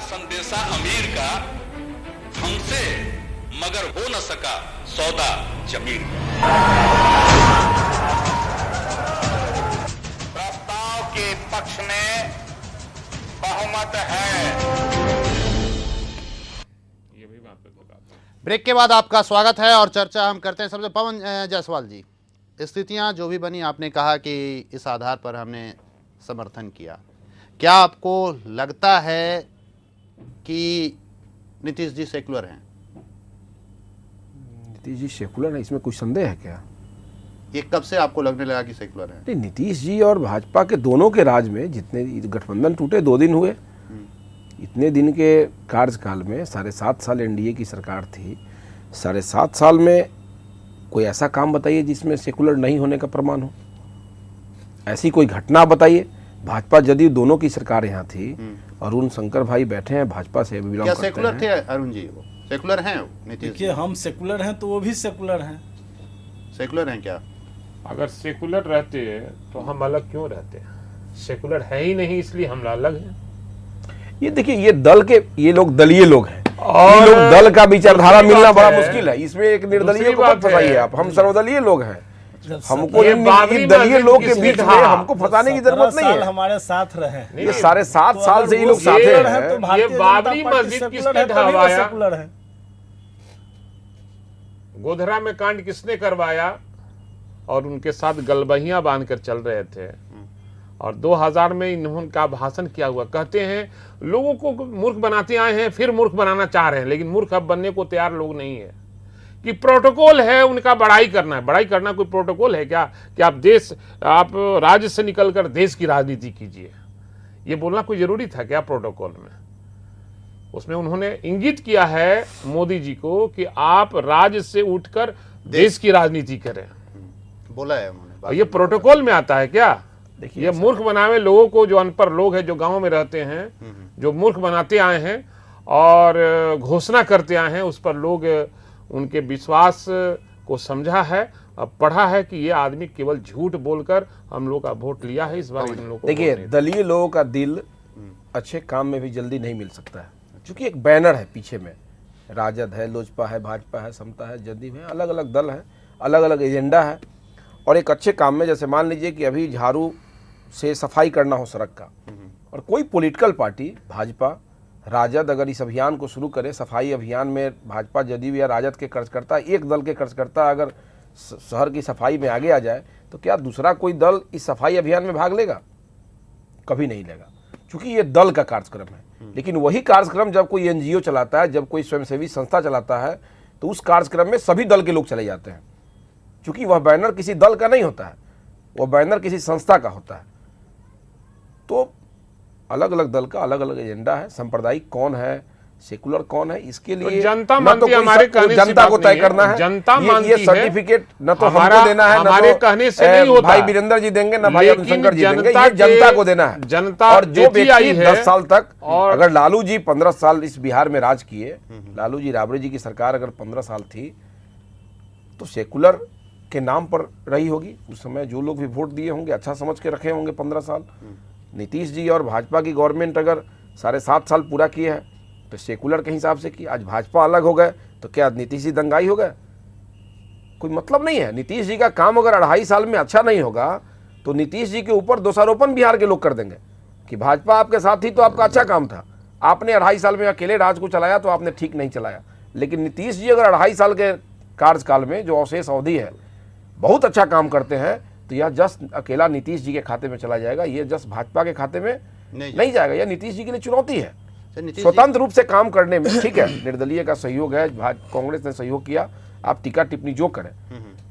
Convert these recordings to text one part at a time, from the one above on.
संदेशा अमीर का, हमसे मगर हो न सका सौदा जमीर का। प्रस्ताव के पक्ष में बहुमत है। ब्रेक के बाद आपका स्वागत है और चर्चा हम करते हैं। सबसे पवन जायसवाल जी, स्थितियां जो भी बनी, आपने कहा कि इस आधार पर हमने समर्थन किया, क्या आपको लगता है कि नीतीश जी सेकुलर हैं? नीतीश जी सेकुलर है, इसमें कुछ संदेह है क्या? ये कब से आपको लगने लगा कि सेकुलर है? नहीं, नीतीश जी और भाजपा के दोनों के राज में जितने गठबंधन टूटे 2 दिन हुए, इतने दिन के कार्यकाल में 7.5 साल एनडीए की सरकार थी, 7.5 साल में कोई ऐसा काम बताइए जिसमें सेकुलर नहीं होने का प्रमाण हो। ऐसी कोई घटना बताइए। भाजपा जदयू दोनों की सरकार यहाँ थी, अरुण शंकर भाई बैठे हैं, भाजपा से बिलोंग करते हैं। क्या सेकुलर थे अरुण जी? वो सेकुलर हैं नीतीश? देखिए, हम सेकुलर हैं तो वो भी सेकुलर हैं। सेकुलर हैं क्या? अगर सेकुलर रहते तो हम अलग क्यों रहते? सेकुलर है ही नहीं, इसलिए हम अलग हैं। ये देखिए, ये दल के, ये लोग दलीय लोग हैं और लोग दल का विचारधारा मिलना बड़ा मुश्किल है। इसमें एक निर्दलीय को मत फंसाइए आप। हम सर्वदलीय लोग हैं, हमको ये दलीय लोग के बीच में हमको फंसाने की जरूरत नहीं है। हमारे साथ रहे ये 7.5 साल से ये लोग साथ हैं। ये बाबरी मस्जिद किसने ढहवाया? गोधरा में कांड किसने करवाया? और उनके साथ गलबहियां बांधकर चल रहे थे। और 2000 में इन्होंने का भाषण किया हुआ, कहते हैं लोगों को मूर्ख बनाते आए हैं, फिर मूर्ख बनाना चाह रहे हैं, लेकिन मूर्ख अब बनने को तैयार लोग नहीं है। कि प्रोटोकॉल है उनका, बड़ाई करना है। बड़ाई करना कोई प्रोटोकॉल है क्या कि आप राज्य से निकलकर देश की राजनीति कीजिए? ये बोलना कोई जरूरी था क्या प्रोटोकॉल में? उसमें उन्होंने इंगित किया है मोदी जी को कि आप राज्य से उठकर देश की राजनीति करें, बोला है उन्होंने। ये प्रोटोकॉल में आता है क्या? देखिए, ये मूर्ख बनावे लोगों को, जो अनपढ़ लोग हैं, जो गांव में रहते हैं, जो मूर्ख बनाते आए हैं और घोषणा करते आए हैं, उस पर लोग उनके विश्वास को समझा है, अब पढ़ा है कि ये आदमी केवल झूठ बोलकर हम लोग का वोट लिया है। इस बार इन लोगों को देखिए, दलीय लोगों का दिल अच्छे काम में भी जल्दी नहीं मिल सकता है, क्योंकि एक बैनर है पीछे में। राजद है, लोजपा है, भाजपा है, समता है, जदयू है, अलग अलग दल है, अलग अलग एजेंडा है। और एक अच्छे काम में, जैसे मान लीजिए कि अभी झाड़ू से सफाई करना हो सड़क का, और कोई पॉलिटिकल पार्टी, भाजपा, राजद अगर इस अभियान को शुरू करे, सफाई अभियान में भाजपा, जदयू या राजद के कार्यकर्ता, एक दल के कार्यकर्ता अगर शहर की सफाई में आगे आ जाए, तो क्या दूसरा कोई दल इस सफाई अभियान में भाग लेगा? कभी नहीं लेगा, क्योंकि ये दल का कार्यक्रम है। लेकिन वही कार्यक्रम जब कोई एनजीओ चलाता है, जब कोई स्वयंसेवी संस्था चलाता है, तो उस कार्यक्रम में सभी दल के लोग चले जाते हैं, क्योंकि वह बैनर किसी दल का नहीं होता है, वह बैनर किसी संस्था का होता है। तो अलग अलग दल का अलग अलग एजेंडा है। सांप्रदायिक कौन है, सेकुलर कौन है, इसके लिए तो जनता मानती है, हमारे कहने से जनता को तय करना है। जनता मानती ये सर्टिफिकेट न तो हमारा हमको देना है, हमारे कहने से नहीं होता। भाई वीरेंद्र जी देंगे, ना भाई शंकर जी देंगे, ये जनता को देना है। जनता और जो व्यक्ति 10 साल तक, और अगर लालू जी 15 साल इस बिहार में राज किए, लालू जी राबड़ी जी की सरकार अगर 15 साल थी, तो सेकुलर के नाम पर रही होगी। उस समय जो लोग भी वोट दिए होंगे, अच्छा समझ के रखे होंगे 15 साल। नीतीश जी और भाजपा की गवर्नमेंट अगर 7.5 साल पूरा किए हैं, तो सेकुलर के हिसाब से की। आज भाजपा अलग हो गए तो क्या नीतीश जी दंगाई हो गए? कोई मतलब नहीं है। नीतीश जी का काम अगर 2.5 साल में अच्छा नहीं होगा, तो नीतीश जी के ऊपर दोषारोपण बिहार के लोग कर देंगे कि भाजपा आपके साथ थी तो आपका अच्छा काम था, आपने 2.5 साल में अकेले राज को चलाया तो आपने ठीक नहीं चलाया। लेकिन नीतीश जी अगर 2.5 साल के कार्यकाल में, जो अवशेष अवधि है, बहुत अच्छा काम करते हैं, तो यह जस्ट अकेला नीतीश जी के खाते में चला जाएगा, ये जस्ट भाजपा के खाते में नहीं जाएगा। यह नीतीश जी के लिए चुनौती है स्वतंत्र रूप से काम करने में। ठीक है, निर्दलीय का सहयोग है, कांग्रेस ने सहयोग किया, आप टीका टिप्पणी जो करें,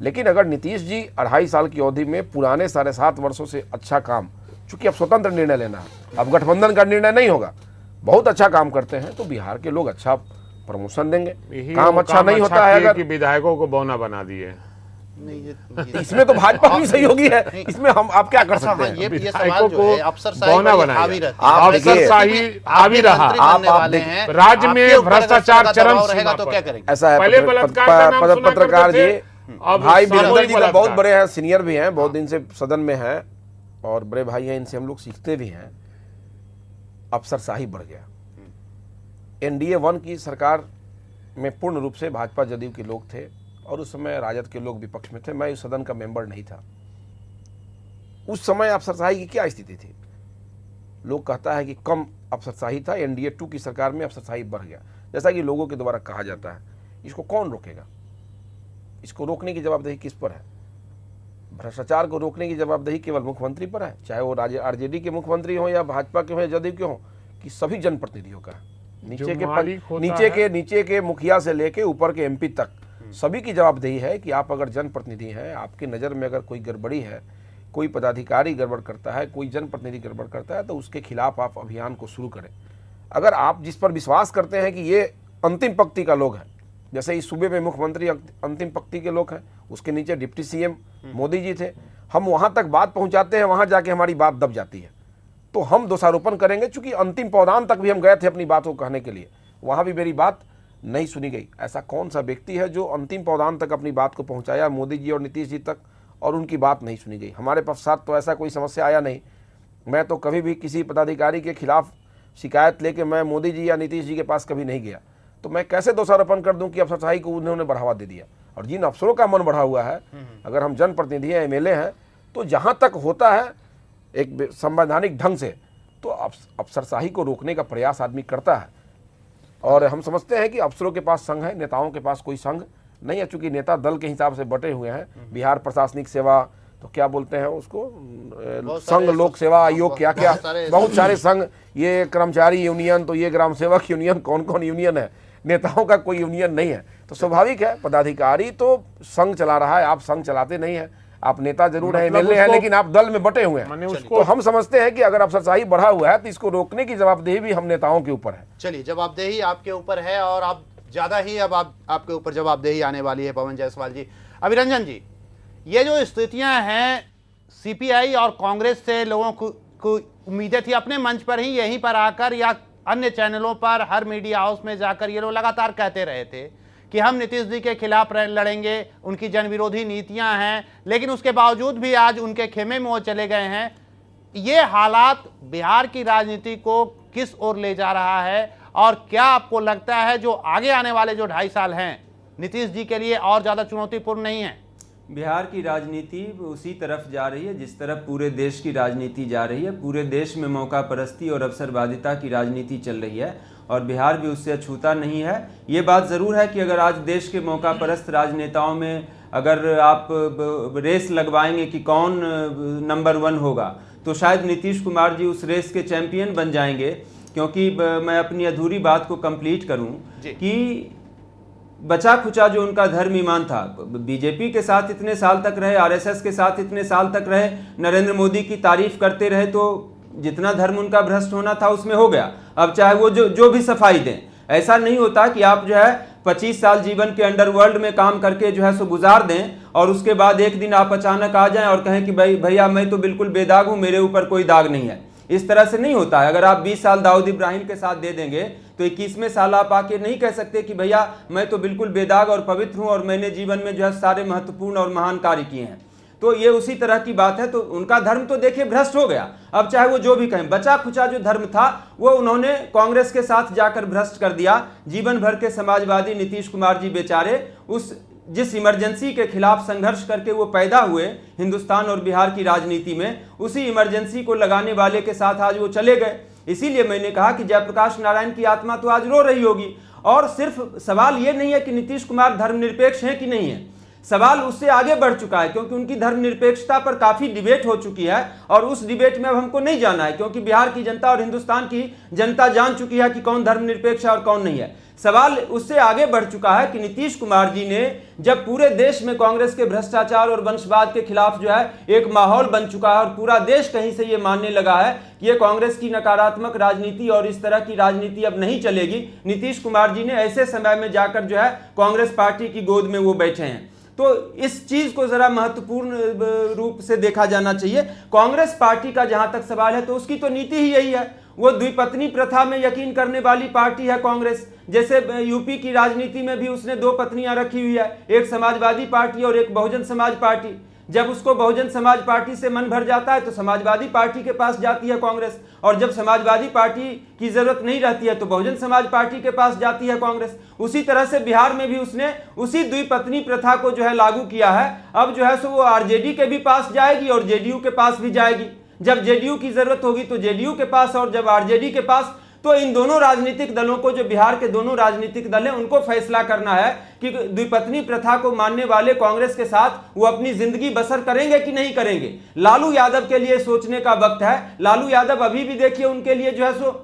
लेकिन अगर नीतीश जी 2.5 साल की अवधि में पुराने 7.5 वर्षों से अच्छा काम, चूंकि अब स्वतंत्र निर्णय लेना है, अब गठबंधन का निर्णय नहीं होगा, बहुत अच्छा काम करते हैं, तो बिहार के लोग अच्छा प्रमोशन देंगे। काम अच्छा नहीं होता है अगर विधायकों को बौना बना दिए, इसमें तो भाजपा भी सहयोगी है, इसमें हम आप क्या कर सकते हैं? ये सवाल जो है अफसरशाही हावी रहा, राज्य में भ्रष्टाचार चरम सीमा तो क्या करेंगे? ऐसा है पहले बलात्कार का नाम सुना पत्रकार करते जी, थे, अब भाई वीरेंद्र जी तो बलात्कार। बहुत बड़े हैं, सीनियर भी हैं, बहुत दिन से सदन में हैं और बड़े भाई हैं, इनसे हम लोग सीखते भी हैं। अफसरशाही बढ़ गया, एनडीए 1 की सरकार में पूर्ण रूप से भाजपा जदयू के लोग थे और उस समय राजद के लोग विपक्ष में थे। मैं उस सदन का मेंबर नहीं था। उस समय अफसरशाही की क्या स्थिति थी? लोग कहता है कि कम अफसरशाही था, एनडीए 2 की सरकार में अफसरशाही बढ़ गया, जैसा कि लोगों के द्वारा कहा जाता है। इसको कौन रोकेगा? इसको रोकने की जवाबदेही किस पर है? भ्रष्टाचार को रोकने की जवाबदेही केवल मुख्यमंत्री पर है, चाहे वो आरजेडी के मुख्यमंत्री हो या भाजपा के हो या जदयू के हो, कि सभी जनप्रतिनिधियों का है। नीचे के मुखिया से लेके ऊपर के एमपी तक सभी की जवाबदेही है कि आप अगर जनप्रतिनिधि हैं, आपकी नज़र में अगर कोई गड़बड़ी है, कोई पदाधिकारी गड़बड़ करता है, कोई जनप्रतिनिधि गड़बड़ करता है, तो उसके खिलाफ आप अभियान को शुरू करें। अगर आप जिस पर विश्वास करते हैं कि ये अंतिम पंक्ति का लोग हैं, जैसे इस सूबे में मुख्यमंत्री अंतिम पंक्ति के लोग हैं, उसके नीचे डिप्टी सीएम मोदी जी थे, हम वहां तक बात पहुंचाते हैं, वहां जाके हमारी बात दब जाती है, तो हम दोषारोपण करेंगे। चूंकि अंतिम पौधान तक भी हम गए थे अपनी बात को कहने के लिए, वहां भी मेरी बात नहीं सुनी गई। ऐसा कौन सा व्यक्ति है जो अंतिम पौधान तक अपनी बात को पहुंचाया, मोदी जी और नीतीश जी तक, और उनकी बात नहीं सुनी गई? हमारे साथ तो ऐसा कोई समस्या आया नहीं। मैं तो कभी भी किसी पदाधिकारी के खिलाफ शिकायत लेके मैं मोदी जी या नीतीश जी के पास कभी नहीं गया, तो मैं कैसे दोषारोपण कर दूं कि अफसरशाही को उन्होंने बढ़ावा दे दिया? और जिन अफसरों का मन बढ़ा हुआ है, अगर हम जनप्रतिनिधि हैं, एमएलए हैं, तो जहां तक होता है एक संवैधानिक ढंग से, तो अफसरशाही को रोकने का प्रयास आदमी करता है। और हम समझते हैं कि अफसरों के पास संघ है, नेताओं के पास कोई संघ नहीं है, चूंकि नेता दल के हिसाब से बटे हुए हैं। बिहार प्रशासनिक सेवा, तो क्या बोलते हैं उसको, संघ लोक सेवा आयोग, क्या क्या बहुत सारे संघ, ये कर्मचारी यूनियन, तो ये ग्राम सेवक यूनियन, कौन कौन यूनियन है। नेताओं का कोई यूनियन नहीं है। तो स्वाभाविक है, पदाधिकारी तो संघ चला रहा है, आप संघ चलाते नहीं है, आप नेता जरूर है, एमएलए है, लेकिन आप दल में बटे हुए हैं। तो हम समझते हैं कि अगर अफसरशाही बढ़ा हुआ है तो इसको रोकने की जवाबदेही भी हम नेताओं के ऊपर है। चलिए, जवाबदेही आपके ऊपर है और आप ज्यादा ही अब आपके ऊपर जवाबदेही आने वाली है पवन जायसवाल जी। अभिरंजन जी, ये जो स्थितियां हैं, सीपीआई और कांग्रेस से लोगों को उम्मीदें थी, अपने मंच पर ही यहीं पर आकर या अन्य चैनलों पर, हर मीडिया हाउस में जाकर ये लोग लगातार कहते रहे थे कि हम नीतीश जी के खिलाफ लड़ेंगे, उनकी जन विरोधी नीतियां हैं, लेकिन उसके बावजूद भी आज उनके खेमे में वो चले गए हैं। ये हालात बिहार की राजनीति को किस ओर ले जा रहा है, और क्या आपको लगता है जो आगे आने वाले जो 2.5 साल हैं नीतीश जी के लिए और ज़्यादा चुनौतीपूर्ण नहीं है? बिहार की राजनीति उसी तरफ जा रही है जिस तरफ पूरे देश की राजनीति जा रही है। पूरे देश में मौका परस्ती और अवसरवादिता की राजनीति चल रही है और बिहार भी उससे अछूता नहीं है। ये बात ज़रूर है कि अगर आज देश के मौका परस्त राजनेताओं में अगर आप रेस लगवाएंगे कि कौन नंबर 1 होगा, तो शायद नीतीश कुमार जी उस रेस के चैंपियन बन जाएंगे। क्योंकि मैं अपनी अधूरी बात को कंप्लीट करूं कि बचा खुचा जो उनका धर्म ईमान था, बीजेपी के साथ इतने साल तक रहे, आरएसएस के साथ इतने साल तक रहे, नरेंद्र मोदी की तारीफ करते रहे, तो जितना धर्म उनका भ्रष्ट होना था उसमें हो गया। अब चाहे वो जो भी सफाई दें, ऐसा नहीं होता कि आप जो है 25 साल जीवन के अंडरवर्ल्ड में काम करके जो है सो गुजार दें और उसके बाद एक दिन आप अचानक आ जाएं और कहें कि भैया मैं तो बिल्कुल बेदाग हूं, मेरे ऊपर कोई दाग नहीं है। इस तरह से नहीं होता है। अगर आप 20 साल दाऊद इब्राहिम के साथ दे देंगे तो 21वें साल आप आके नहीं कह सकते कि भैया मैं तो बिल्कुल बेदाग और पवित्र हूं और मैंने जीवन में जो है सारे महत्वपूर्ण और महान कार्य किए हैं। तो ये उसी तरह की बात है। तो उनका धर्म तो देखिए भ्रष्ट हो गया। अब चाहे वो जो भी कहें, बचा खुचा जो धर्म था वो उन्होंने कांग्रेस के साथ जाकर भ्रष्ट कर दिया। जीवन भर के समाजवादी नीतीश कुमार जी बेचारे उस जिस इमरजेंसी के खिलाफ संघर्ष करके वो पैदा हुए हिंदुस्तान और बिहार की राजनीति में, उसी इमरजेंसी को लगाने वाले के साथ आज वो चले गए। इसीलिए मैंने कहा कि जयप्रकाश नारायण की आत्मा तो आज रो रही होगी। और सिर्फ सवाल ये नहीं है कि नीतीश कुमार धर्मनिरपेक्ष हैं कि नहीं है, सवाल उससे आगे बढ़ चुका है, क्योंकि उनकी धर्मनिरपेक्षता पर काफी डिबेट हो चुकी है और उस डिबेट में अब हमको नहीं जाना है, क्योंकि बिहार की जनता और हिंदुस्तान की जनता जान चुकी है कि कौन धर्मनिरपेक्ष है और कौन नहीं है। सवाल उससे आगे बढ़ चुका है कि नीतीश कुमार जी ने जब पूरे देश में कांग्रेस के भ्रष्टाचार और वंशवाद के खिलाफ जो है एक माहौल बन चुका है और पूरा देश कहीं से ये मानने लगा है कि ये कांग्रेस की नकारात्मक राजनीति और इस तरह की राजनीति अब नहीं चलेगी, नीतीश कुमार जी ने ऐसे समय में जाकर जो है कांग्रेस पार्टी की गोद में वो बैठे हैं। तो इस चीज को जरा महत्वपूर्ण रूप से देखा जाना चाहिए। कांग्रेस पार्टी का जहां तक सवाल है तो उसकी तो नीति ही यही है, वो द्विपत्नी प्रथा में यकीन करने वाली पार्टी है कांग्रेस। जैसे यूपी की राजनीति में भी उसने 2 पत्नियां रखी हुई है, एक समाजवादी पार्टी और एक बहुजन समाज पार्टी। जब उसको बहुजन समाज पार्टी से मन भर जाता है तो समाजवादी पार्टी के पास जाती है कांग्रेस, और जब समाजवादी पार्टी की जरूरत नहीं रहती है तो बहुजन समाज पार्टी के पास जाती है कांग्रेस। उसी तरह से बिहार में भी उसने उसी द्विपत्नी प्रथा को जो है लागू किया है। अब जो है सो वो आरजेडी के भी पास जाएगी और जेडीयू के पास भी जाएगी। जब जेडीयू की जरूरत होगी तो जेडीयू के पास, और जब आरजेडी के पास, तो इन दोनों राजनीतिक दलों को, जो बिहार के दोनों राजनीतिक दल हैं, उनको फैसला करना है कि द्विपत्नी प्रथा को मानने वाले कांग्रेस के साथ वो अपनी जिंदगी बसर करेंगे कि नहीं करेंगे। लालू यादव के लिए सोचने का वक्त है। लालू यादव अभी भी देखिए उनके लिए जो है सो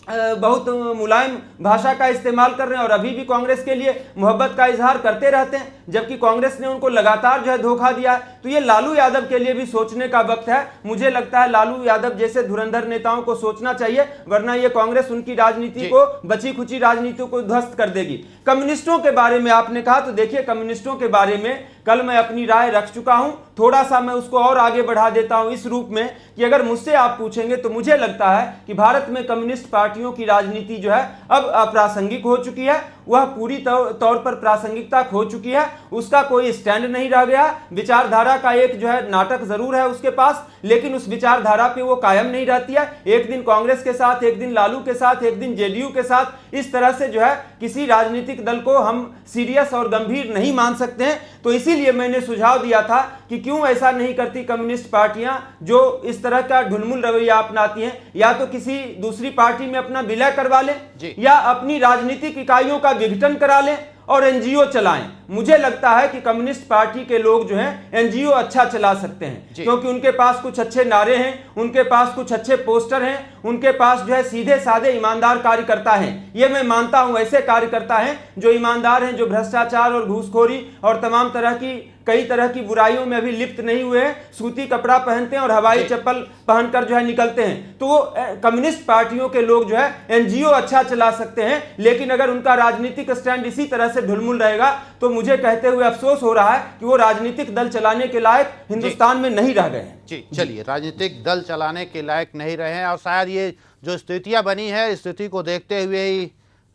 बहुत मुलायम भाषा का इस्तेमाल कर रहे हैं और अभी भी कांग्रेस के लिए मोहब्बत का इजहार करते रहते हैं, जबकि कांग्रेस ने उनको लगातार जो है धोखा दिया है। तो ये लालू यादव के लिए भी सोचने का वक्त है। मुझे लगता है लालू यादव जैसे धुरंधर नेताओं को सोचना चाहिए, वरना ये कांग्रेस उनकी राजनीति को, बची खुची राजनीति को ध्वस्त कर देगी। कम्युनिस्टों के बारे में आपने कहा, तो देखिए कम्युनिस्टों के बारे में कल मैं अपनी राय रख चुका हूं। थोड़ा सा मैं उसको और आगे बढ़ा देता हूं इस रूप में कि अगर मुझसे आप पूछेंगे तो मुझे लगता है कि भारत में कम्युनिस्ट पार्टियों की राजनीति जो है अब अप्रासंगिक हो चुकी है। वह पूरी तौर पर प्रासंगिकता खो चुकी है। उसका कोई स्टैंड नहीं रह गया। विचारधारा का एक जो है नाटक जरूर है उसके पास, लेकिन उस विचारधारा पे वो कायम नहीं रहती है। एक दिन कांग्रेस के साथ, एक दिन लालू के साथ, एक दिन जेडीयू के साथ, इस तरह से जो है किसी राजनीतिक दल को हम सीरियस और गंभीर नहीं मान सकते हैं। तो इसीलिए मैंने सुझाव दिया था कि क्यों ऐसा नहीं करती कम्युनिस्ट पार्टियां जो इस तरह का ढुलमुल रवैया अपनाती हैं, या तो किसी दूसरी पार्टी में अपना विलय करवा लें या अपनी राजनीतिक इकाइयों का विघटन करा लें और एनजीओ चलाएं। मुझे लगता है कि कम्युनिस्ट पार्टी के लोग जो हैं एनजीओ अच्छा चला सकते हैं, क्योंकि उनके पास कुछ अच्छे नारे हैं, उनके पास कुछ अच्छे पोस्टर हैं, उनके पास जो है सीधे साधे ईमानदार कार्यकर्ता हैं। ये मैं मानता हूं, ऐसे कार्यकर्ता हैं जो ईमानदार हैं, जो भ्रष्टाचार और घूसखोरी और तमाम तरह की कई तरह की बुराइयों में अभी लिप्त नहीं हुए हैं, सूती कपड़ा पहनते हैं और हवाई चप्पल पहनकर जो है निकलते हैं। तो वो कम्युनिस्ट पार्टियों के लोग जो है एनजीओ अच्छा चला सकते हैं, लेकिन अगर उनका राजनीतिक स्टैंड इसी तरह से ढुलमुल रहेगा तो मुझे कहते हुए अफसोस हो रहा है कि वो राजनीतिक दल चलाने के लायक हिंदुस्तान में नहीं रह गए हैं। जी चलिए, राजनीतिक दल चलाने के लायक नहीं रहे हैं और शायद ये जो स्थितियां बनी है, इस स्थिति को देखते हुए ही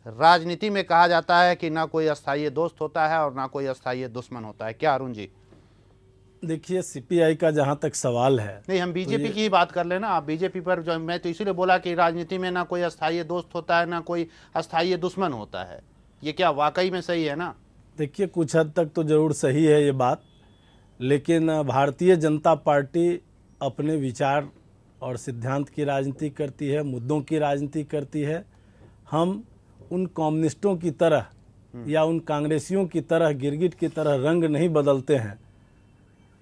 राजनीति में कहा जाता है कि ना कोई अस्थायी दोस्त होता है और ना कोई अस्थायी दुश्मन होता है। क्या अरुण जी? देखिए सीपीआई का जहाँ तक सवाल है, नहीं हम बीजेपी की ही बात कर लेना। आप बीजेपी पर जो, मैं तो इसीलिए बोला कि राजनीति में ना कोई अस्थायी दोस्त होता है ना कोई अस्थायी दुश्मन होता है। ये क्या वाकई में सही है ना? देखिए कुछ हद तक तो ज़रूर सही है ये बात, लेकिन भारतीय जनता पार्टी अपने विचार और सिद्धांत की राजनीति करती है, मुद्दों की राजनीति करती है। हम उन कम्युनिस्टों की तरह या उन कांग्रेसियों की तरह, गिरगिट की तरह रंग नहीं बदलते हैं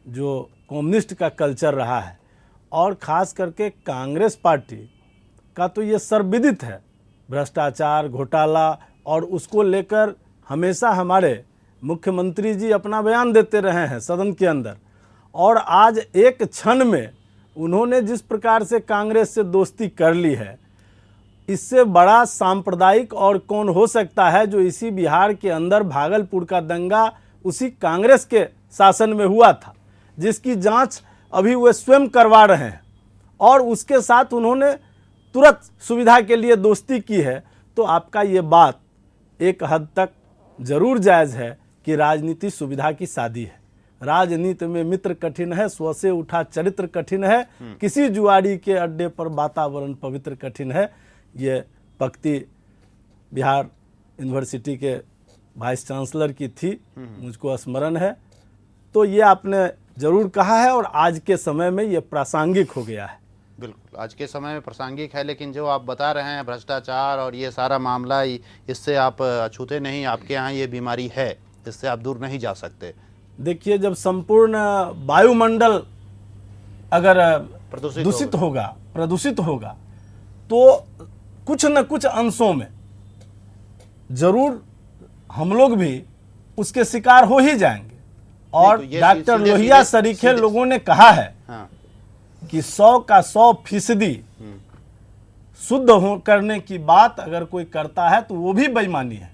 जो कम्युनिस्ट का कल्चर रहा है। और ख़ास करके कांग्रेस पार्टी का तो ये सर्वविदित है, भ्रष्टाचार, घोटाला, और उसको लेकर हमेशा हमारे मुख्यमंत्री जी अपना बयान देते रहे हैं सदन के अंदर। और आज एक क्षण में उन्होंने जिस प्रकार से कांग्रेस से दोस्ती कर ली है, इससे बड़ा सांप्रदायिक और कौन हो सकता है। जो इसी बिहार के अंदर भागलपुर का दंगा उसी कांग्रेस के शासन में हुआ था, जिसकी जांच अभी वे स्वयं करवा रहे हैं, और उसके साथ उन्होंने तुरंत सुविधा के लिए दोस्ती की है। तो आपका ये बात एक हद तक जरूर जायज़ है कि राजनीति सुविधा की शादी है। राजनीति में मित्र कठिन है, स्व से उठा चरित्र कठिन है, किसी जुआरी के अड्डे पर वातावरण पवित्र कठिन है। ये पंक्ति बिहार यूनिवर्सिटी के वाइस चांसलर की थी, मुझको स्मरण है। तो ये आपने जरूर कहा है और आज के समय में ये प्रासंगिक हो गया है। बिल्कुल आज के समय में प्रासंगिक है, लेकिन जो आप बता रहे हैं भ्रष्टाचार और ये सारा मामला, इससे आप अछूते नहीं। आपके यहाँ ये बीमारी है, इससे आप दूर नहीं जा सकते। देखिए जब संपूर्ण वायुमंडल अगर प्रदूषित होगा तो कुछ न कुछ अंशों में जरूर हम लोग भी उसके शिकार हो ही जाएंगे। और तो डॉक्टर लोहिया सरीखे लोगों ने कहा है कि 100 का 100% शुद्ध हो करने की बात अगर कोई करता है तो वो भी बेईमानी है।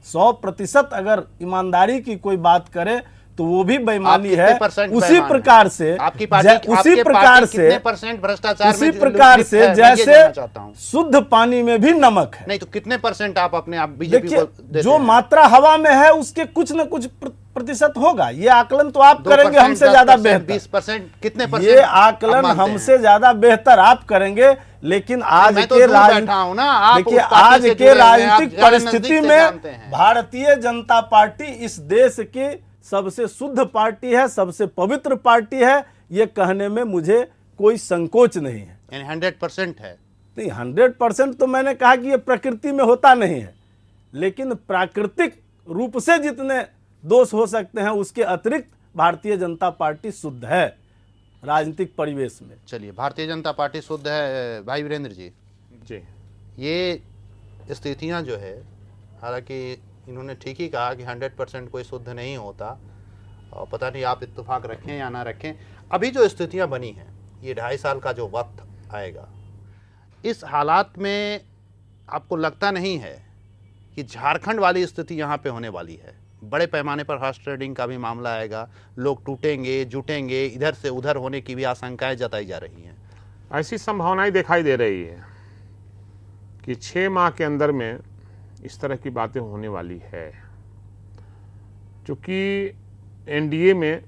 100% अगर ईमानदारी की कोई बात करे तो वो भी बेईमानी आप है। कितने परसेंट उसी बेईमान प्रकार से आपकी पार्टी उसी प्रकार से कितने परसेंट भ्रष्टाचार उसी में प्रकार लिप्त से है, मैं ये जैसे जानना चाहता हूं। शुद्ध पानी में भी नमक है। नहीं तो कितने परसेंट आप अपने आप बीजेपी को देखिए देते जो हैं? मात्रा हवा में है उसके कुछ न कुछ प्रतिशत होगा। ये आकलन तो आप 2%, करेंगे हमसे ज्यादा बेहतर। 20% कितने परसेंट ये आप आकलन मानते हैं? हमसे ज्यादा बेहतर आप करेंगे। लेकिन आज मैं तो के दूर बैठा हूं ना, आप देखिए उस पार्टी आज से के जुड़े हुए हैं, आप राजनीतिक ज्यादा परिस्थिति नजदीक से में जानते हैं। भारतीय जनता पार्टी इस देश की सबसे शुद्ध पार्टी है, सबसे पवित्र पार्टी है। ये कहने में मुझे कोई संकोच नहीं है। यानी 100% है। नहीं 100% तो मैंने कहा कि ये प्रकृति में होता नहीं है, लेकिन प्राकृतिक रूप से जितने दोष हो सकते हैं उसके अतिरिक्त भारतीय जनता पार्टी शुद्ध है राजनीतिक परिवेश में। चलिए, भारतीय जनता पार्टी शुद्ध है। भाई वीरेंद्र जी, ये स्थितियां जो है, हालांकि इन्होंने ठीक ही कहा कि 100% कोई शुद्ध नहीं होता, और पता नहीं आप इत्तेफाक रखें या ना रखें। अभी जो स्थितियां बनी हैं, ये 2.5 साल का जो वक्त आएगा, इस हालात में आपको लगता नहीं है कि झारखंड वाली स्थिति यहाँ पे होने वाली है? बड़े पैमाने पर हॉर्स ट्रेडिंग का भी मामला आएगा, लोग टूटेंगे, जुटेंगे, इधर से उधर होने की भी आशंकाएं जताई जा रही हैं। ऐसी संभावनाएं दिखाई दे रही है कि 6 माह के अंदर में इस तरह की बातें होने वाली है। क्योंकि एनडीए में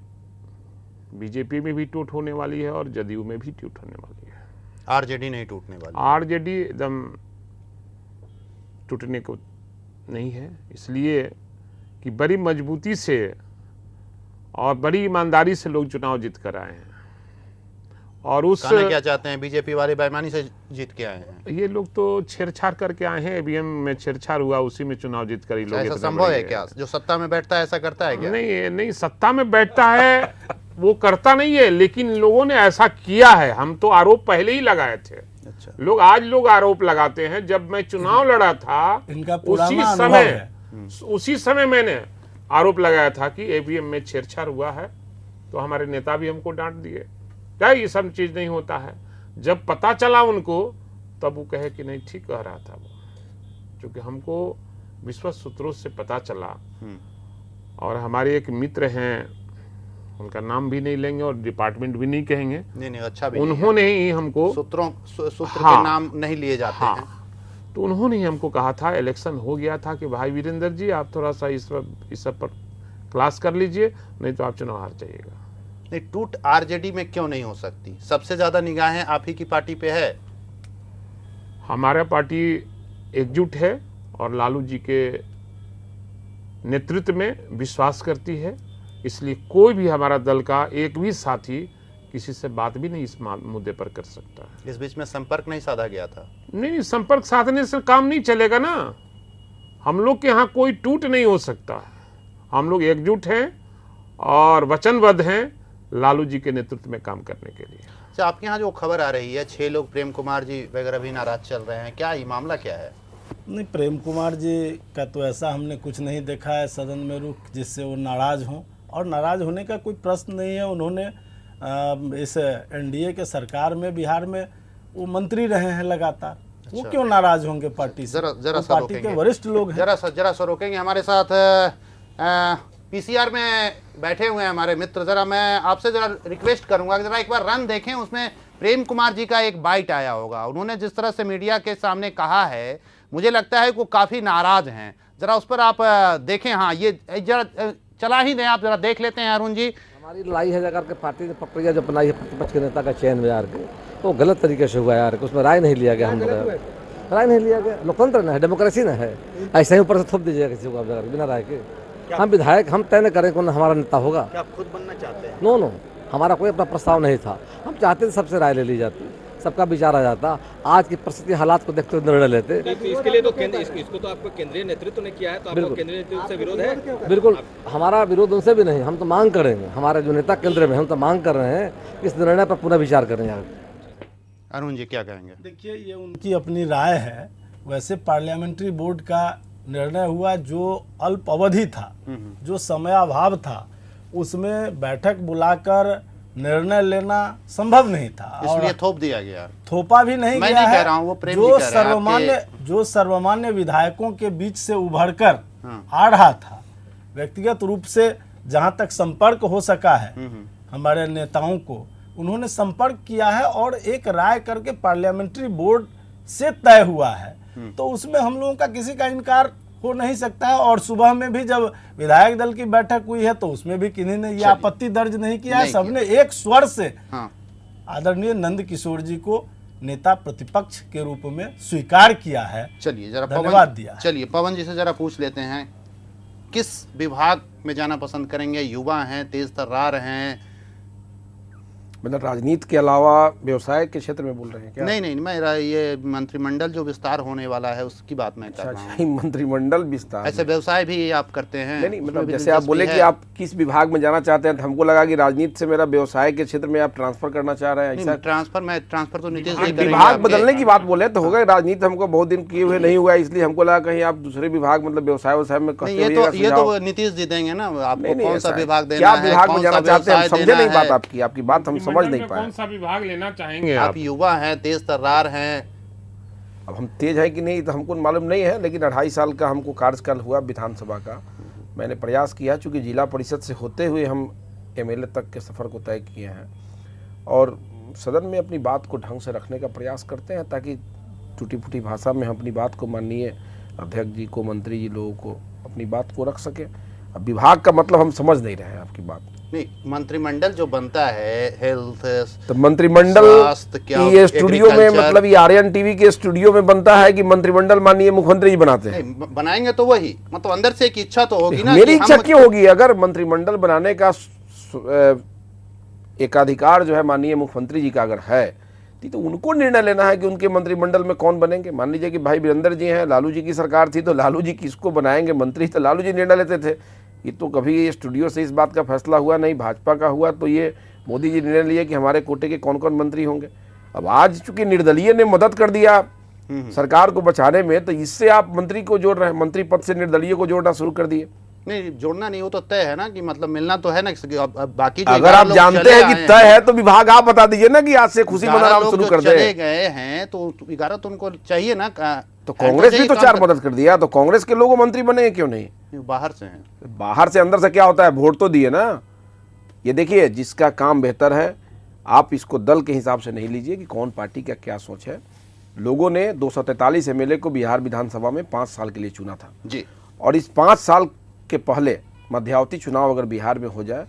बीजेपी में भी टूट होने वाली है और जदयू में भी टूट होने वाली है। आरजेडी नहीं टूटने वाली। आरजेडी एकदम टूटने को नहीं है, इसलिए कि बड़ी मजबूती से और बड़ी ईमानदारी से लोग चुनाव जीत कर आए हैं। और उस कहना क्या चाहते हैं, बीजेपी वाले बेईमानी से जीत के आए हैं? ये लोग तो छेड़छाड़ करके आए हैं। ईवीएम में छेड़छाड़ हुआ, उसी में चुनाव जीत कर ही लोग। ऐसा संभव है क्या? जो सत्ता में बैठता है ऐसा करता है क्या? नहीं, सत्ता में बैठता है वो करता नहीं है, लेकिन लोगों ने ऐसा किया है। हम तो आरोप पहले ही लगाए थे। अच्छा। लोग आरोप लगाते हैं। जब मैं चुनाव लड़ा था इनका उसी समय मैंने आरोप लगाया था कि ईवीएम में छेड़छाड़ हुआ है, तो हमारे नेता भी हमको डांट दिए, क्या ये सब चीज नहीं होता है। जब पता चला उनको, तब वो कहे कि नहीं, ठीक कह रहा था वो, क्योंकि हमको विश्वस्त सूत्रों से पता चला। और हमारे एक मित्र हैं, उनका नाम भी नहीं लेंगे और डिपार्टमेंट भी नहीं कहेंगे। नहीं, अच्छा भी उन्होंने ही हमको सूत्र के नाम नहीं लिए जाते हैं। तो उन्होंने ही हमको कहा था, इलेक्शन हो गया था, कि भाई वीरेंद्र जी आप थोड़ा सा इस सब पर क्लास कर लीजिए, नहीं तो आप चुनाव हार जाइएगा। नहीं, टूट आरजेडी में क्यों नहीं हो सकती? सबसे ज्यादा निगाहें आप ही की पार्टी पे है। हमारा पार्टी एकजुट है और लालू जी के नेतृत्व में विश्वास करती है, इसलिए कोई भी हमारा दल का एक भी साथी किसी से बात भी नहीं इस मुद्दे पर कर सकता है। इस बीच में संपर्क नहीं साधा गया था? नहीं, संपर्क साधने से काम नहीं चलेगा ना। हम लोग के यहाँ कोई टूट नहीं हो सकता है। हम लोग एकजुट हैं और वचनबद्ध हैं लालू जी के नेतृत्व में काम करने के लिए। अच्छा, आपके यहाँ जो खबर आ रही है 6 लोग प्रेम कुमार जी वगैरह भी नाराज चल रहे हैं, क्या ये मामला क्या है? नहीं, प्रेम कुमार जी का तो ऐसा हमने कुछ नहीं देखा है सदन में रुख जिससे वो नाराज हों, और नाराज होने का कोई प्रश्न नहीं है। उन्होंने इस एनडीए के सरकार में बिहार में वो मंत्री रहे हैं लगातार। वो क्यों नाराज होंगे पार्टी से? जरा पार्टी के वरिष्ठ लोग हैं। जरा सा रोकेंगे। हमारे साथ पीसीआर में बैठे हुए हैं हमारे मित्र। जरा मैं आपसे जरा रिक्वेस्ट करूंगा कि जरा एक बार रन देखें। उसमें प्रेम कुमार जी का एक बाइट आया होगा। उन्होंने जिस तरह से मीडिया के सामने कहा है, मुझे लगता है कि वो काफी नाराज हैं। जरा उस पर आप देखें। हाँ, ये जरा चला ही दें, आप जरा देख लेते हैं अरुण जी। हमारी लड़ाई है जाकर के पार्टी ने प्रक्रिया जो बनाई है प्रतिपक्ष के नेता का चयन में यार के, तो गलत तरीके से हुआ यार, उसमें राय नहीं लिया गया। हम राय नहीं लिया गया। लोकतंत्र ना है, डेमोक्रेसी ना है। ऐसे ही ऊपर से थोप दीजिएगा किसी को बिना राय के। हम विधायक हम तय न करें कौन हमारा नेता होगा। क्या आप खुद बनना चाहते हैं? नो, हमारा कोई अपना प्रस्ताव नहीं था। हम चाहते थे सबसे राय ले ली जाती, सबका विचार आ जाता। आज की परिस्थिति हालात को देखते हुए निर्णय लेते। इसके लिए तो इसको तो आपको केंद्रीय नेतृत्व ने किया है, तो आपको केंद्रीय नेतृत्व से विरोध है? बिल्कुल, हमारा विरोध उनसे भी नहीं। हम तो मांग करेंगे, हमारे जो नेता केंद्र में, हम तो मांग कर रहे हैं इस निर्णय पर पुनः विचार करें। अरुण जी क्या कहेंगे? देखिए, ये उनकी अपनी राय है। वैसे पार्लियामेंट्री बोर्ड का निर्णय हुआ जो अल्प अवधि था, जो समयाभाव था, उसमें बैठक बुलाकर निर्णय लेना संभव नहीं था, इसलिए थोप दिया गया। थोपा भी नहीं मैं गया नहीं है। कह रहा हूं, वो प्रेम जी कह रहे हैं। जो सर्वमान्य विधायकों के बीच से उभरकर आ रहा था, व्यक्तिगत रूप से जहाँ तक संपर्क हो सका है हमारे नेताओं को, उन्होंने संपर्क किया है और एक राय करके पार्लियामेंट्री बोर्ड से तय हुआ है, तो उसमें हम लोगों का किसी का इनकार हो नहीं सकता है। और सुबह में भी जब विधायक दल की बैठक हुई है तो उसमें भी किन्हीं ने यह आपत्ति दर्ज नहीं किया है, सबने एक स्वर से आदरणीय नंद किशोर जी को नेता प्रतिपक्ष के रूप में स्वीकार किया है। चलिए जरा धन्यवाद दिया। चलिए पवन जी से जरा पूछ लेते हैं, किस विभाग में जाना पसंद करेंगे? युवा हैं, तेज तर्रार हैं? मतलब राजनीति के अलावा व्यवसाय के क्षेत्र में बोल रहे हैं क्या? नहीं, मेरा ये मंत्रिमंडल जो विस्तार होने वाला है उसकी बात मैं कर रहा हूँ। मंत्रिमंडल विस्तार, ऐसे व्यवसाय भी आप करते हैं? नहीं, मतलब जैसे आप बोले कि आप किस विभाग में जाना चाहते हैं, तो हमको लगा कि राजनीति से मेरा व्यवसाय के क्षेत्र में आप ट्रांसफर करना चाह रहे हैं। ऐसा ट्रांसफर तो नीतीश जी करेंगे। विभाग बदलने की बात बोले तो होगा, राजनीति हमको बहुत दिन किए हुए नहीं हुआ, इसलिए हमको लगा कहीं आप दूसरे विभाग मतलब व्यवसाय में ये तो नीतीश जी देंगे ना आपको, कौन सा विभाग देना क्या है, विभाग में जाना चाहते हैं, समझे नहीं बात है? आपकी बात हम समझ नहीं पाए। कौन सा विभाग लेना चाहेंगे? आप युवा हैं, तेज तर्रार हैं। अब हम तेज है कि नहीं तो हमको मालूम नहीं है, लेकिन 2.5 साल का हमको कार्यकाल हुआ विधानसभा का। मैंने प्रयास किया, चूँकि जिला परिषद से होते हुए हम एमएलए तक के सफ़र को तय किए हैं और सदन में अपनी बात को ढंग से रखने का प्रयास करते हैं, ताकि टूटी फूटी भाषा में हम अपनी बात को माननीय अध्यक्ष जी को, मंत्री जी लोगों को अपनी बात को रख सके। अब विभाग का मतलब हम समझ नहीं रहे हैं आपकी बात। नहीं, मंत्रिमंडल जो बनता है, हेल्थ, तो मंत्रिमंडल ये स्टूडियो में, मतलब ये आर्यन टीवी के स्टूडियो में बनता है कि मंत्रिमंडल माननीय मुख्यमंत्री जी बनाते हैं? बनाएंगे तो वही, मतलब अंदर से एक इच्छा तो होगी ना। मेरी इच्छा क्यों होगी? अगर मंत्रिमंडल बनाने का एकाधिकार जो है माननीय मुख्यमंत्री जी का अगर है, तो उनको निर्णय लेना है कि उनके मंत्रिमंडल में कौन बनेंगे। मान लीजिए कि भाई वीरेंद्र जी हैं, लालू जी की सरकार थी, तो लालू जी किसको बनाएंगे मंत्री, तो लालू जी निर्णय लेते थे। ये तो कभी ये स्टूडियो से इस बात का फैसला हुआ नहीं, भाजपा का हुआ, तो ये मोदी जी निर्णय लिए कि हमारे कोटे के कौन कौन मंत्री होंगे। अब आज चूंकि निर्दलीय ने मदद कर दिया सरकार को बचाने में, तो इससे आप मंत्री को जोड़ रहे हैं, मंत्री पद से निर्दलीय को जोड़ना शुरू कर दिए। नहीं, जोड़ना नहीं, वो तो तय है ना कि मतलब मिलना तो है ना। बाकी अगर आप जानते हैं कि तय है तो विभाग आप बता दीजिए ना कि आज से खुशी मनाना शुरू कर दे। चले गए हैं तो 11 तो उनको चाहिए ना। तो कांग्रेस भी तो 4 मदद कर दिया, तो कांग्रेस के लोग मंत्री बने क्यों नहीं? बाहर से हैं। बाहर से, अंदर से क्या होता है? वोट तो दिए ना। ये देखिए, जिसका काम बेहतर है आप इसको दल के हिसाब से नहीं लीजिए कि कौन पार्टी का क्या सोच है। लोगों ने 243 एमएलए को बिहार विधानसभा में 5 साल के लिए चुना था जी, और इस 5 साल के पहले मध्यावधि चुनाव अगर बिहार में हो जाए,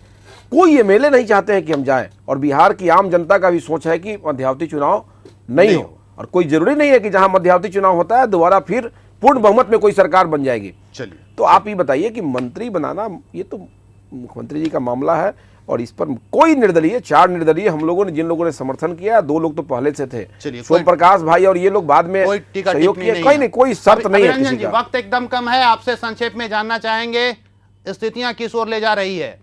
कोई एमएलए नहीं चाहते हैं कि हम जाएं, और बिहार की आम जनता का भी सोच है कि मध्यावधि चुनाव नहीं हो, और कोई जरूरी नहीं है कि जहां मध्यावधि चुनाव होता है दोबारा फिर पूर्ण बहुमत में कोई सरकार बन जाएगी। चलिए, तो आप ये बताइए कि मंत्री बनाना ये तो मुख्यमंत्री जी का मामला है, और इस पर कोई निर्दलीय, 4 निर्दलीय हम लोगों ने, जिन लोगों ने समर्थन किया, 2 लोग तो पहले से थे, सोम प्रकाश भाई, और ये लोग बाद में सहयोग किए। कोई नहीं, कोई शर्त नहीं है किसी का। वक्त एकदम कम है, आपसे संक्षेप में जानना चाहेंगे स्थितियां किस ओर ले जा रही है?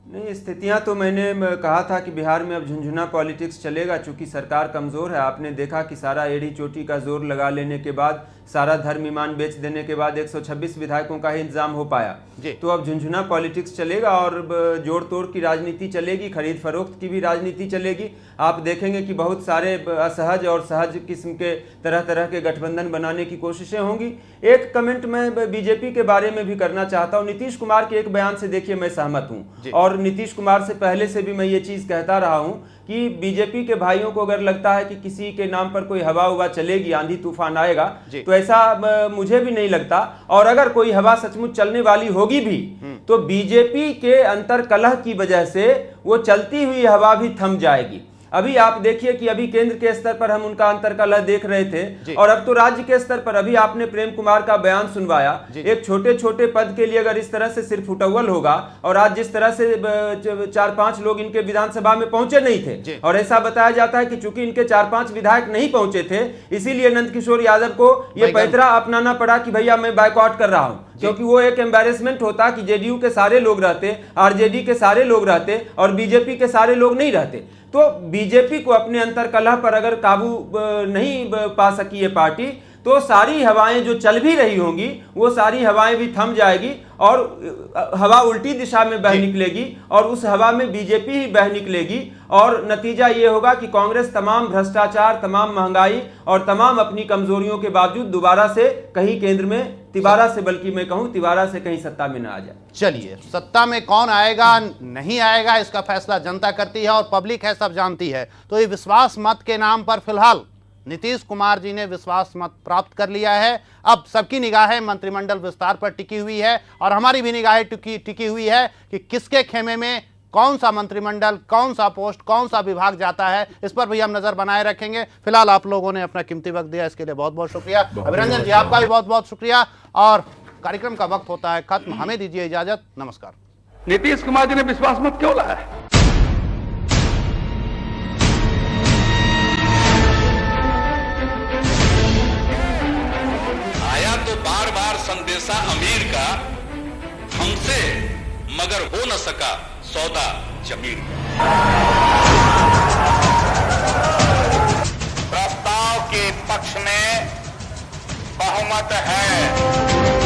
नहीं, स्थितियां तो मैंने कहा था कि बिहार में अब झुंझुना पॉलिटिक्स चलेगा, चूंकि सरकार कमज़ोर है। आपने देखा कि सारा एड़ी चोटी का जोर लगा लेने के बाद, सारा धर्म ईमान बेच देने के बाद 126 विधायकों का ही इंतजाम हो पाया। तो अब झुंझुना पॉलिटिक्स चलेगा और जोड़ तोड़ की राजनीति चलेगी, खरीद फरोख्त की भी राजनीति चलेगी। आप देखेंगे कि बहुत सारे असहज और सहज किस्म के तरह तरह के गठबंधन बनाने की कोशिशें होंगी। एक कमेंट मैं बीजेपी के बारे में भी करना चाहता हूँ। नीतीश कुमार के एक बयान से देखिए मैं सहमत हूँ, और नीतीश कुमार से पहले से भी मैं ये चीज़ कहता रहा हूँ कि बीजेपी के भाइयों को अगर लगता है कि किसी के नाम पर कोई हवा हुआ चलेगी, आंधी तूफान आएगा, तो ऐसा मुझे भी नहीं लगता। और अगर कोई हवा सचमुच चलने वाली होगी भी, तो बीजेपी के अंतर कलह की वजह से वो चलती हुई हवा भी थम जाएगी। अभी आप देखिए कि अभी केंद्र के स्तर पर हम उनका अंतर्कलह देख रहे थे, और अब तो राज्य के स्तर पर अभी आपने प्रेम कुमार का बयान सुनवाया। एक छोटे छोटे पद के लिए अगर इस तरह से सिर्फ उटव्वल होगा, और आज जिस तरह से 4-5 लोग इनके विधानसभा में पहुंचे नहीं थे, और ऐसा बताया जाता है कि चूंकि इनके 4-5 विधायक नहीं पहुंचे थे, इसीलिए नंदकिशोर यादव को यह पैतरा अपनाना पड़ा कि भैया मैं बायकॉट कर रहा हूं, क्योंकि वो एक एम्बैरेसमेंट होता कि जेडीयू के सारे लोग रहते, आरजेडी के सारे लोग रहते और बीजेपी के सारे लोग नहीं रहते। तो बीजेपी को अपने अंतर कलह पर अगर काबू नहीं पा सकी ये पार्टी, तो सारी हवाएं जो चल भी रही होंगी वो सारी हवाएं भी थम जाएगी, और हवा उल्टी दिशा में बह निकलेगी, और उस हवा में बीजेपी ही बह निकलेगी। और नतीजा ये होगा कि कांग्रेस तमाम भ्रष्टाचार, तमाम महंगाई और तमाम अपनी कमजोरियों के बावजूद दोबारा से कहीं केंद्र में तिवारा से, बल्कि मैं कहूं तिवारा से कहीं सत्ता में ना आ जाए। चलिए, सत्ता में कौन आएगा नहीं आएगा इसका फैसला जनता करती है और पब्लिक है, सब जानती है। तो ये विश्वास मत के नाम पर फिलहाल नीतीश कुमार जी ने विश्वास मत प्राप्त कर लिया है। अब सबकी निगाहें मंत्रिमंडल विस्तार पर टिकी हुई है और हमारी भी निगाहें टिकी हुई है कि किसके खेमे में कौन सा मंत्रिमंडल, कौन सा पोस्ट, कौन सा विभाग जाता है, इस पर भी हम नजर बनाए रखेंगे। फिलहाल आप लोगों ने अपना कीमती वक्त दिया, इसके लिए बहुत बहुत शुक्रिया। अभिनंदन जी, आपका भी बहुत बहुत शुक्रिया। और कार्यक्रम का वक्त होता है खत्म, हमें दीजिए इजाजत, नमस्कार। नीतीश कुमार जी ने विश्वास मत क्यों लाया है? आया तो बार बार संदेशा अमीर का, हमसे मगर हो न सका सौदा जमीन का। प्रस्ताव के पक्ष में बहुमत है।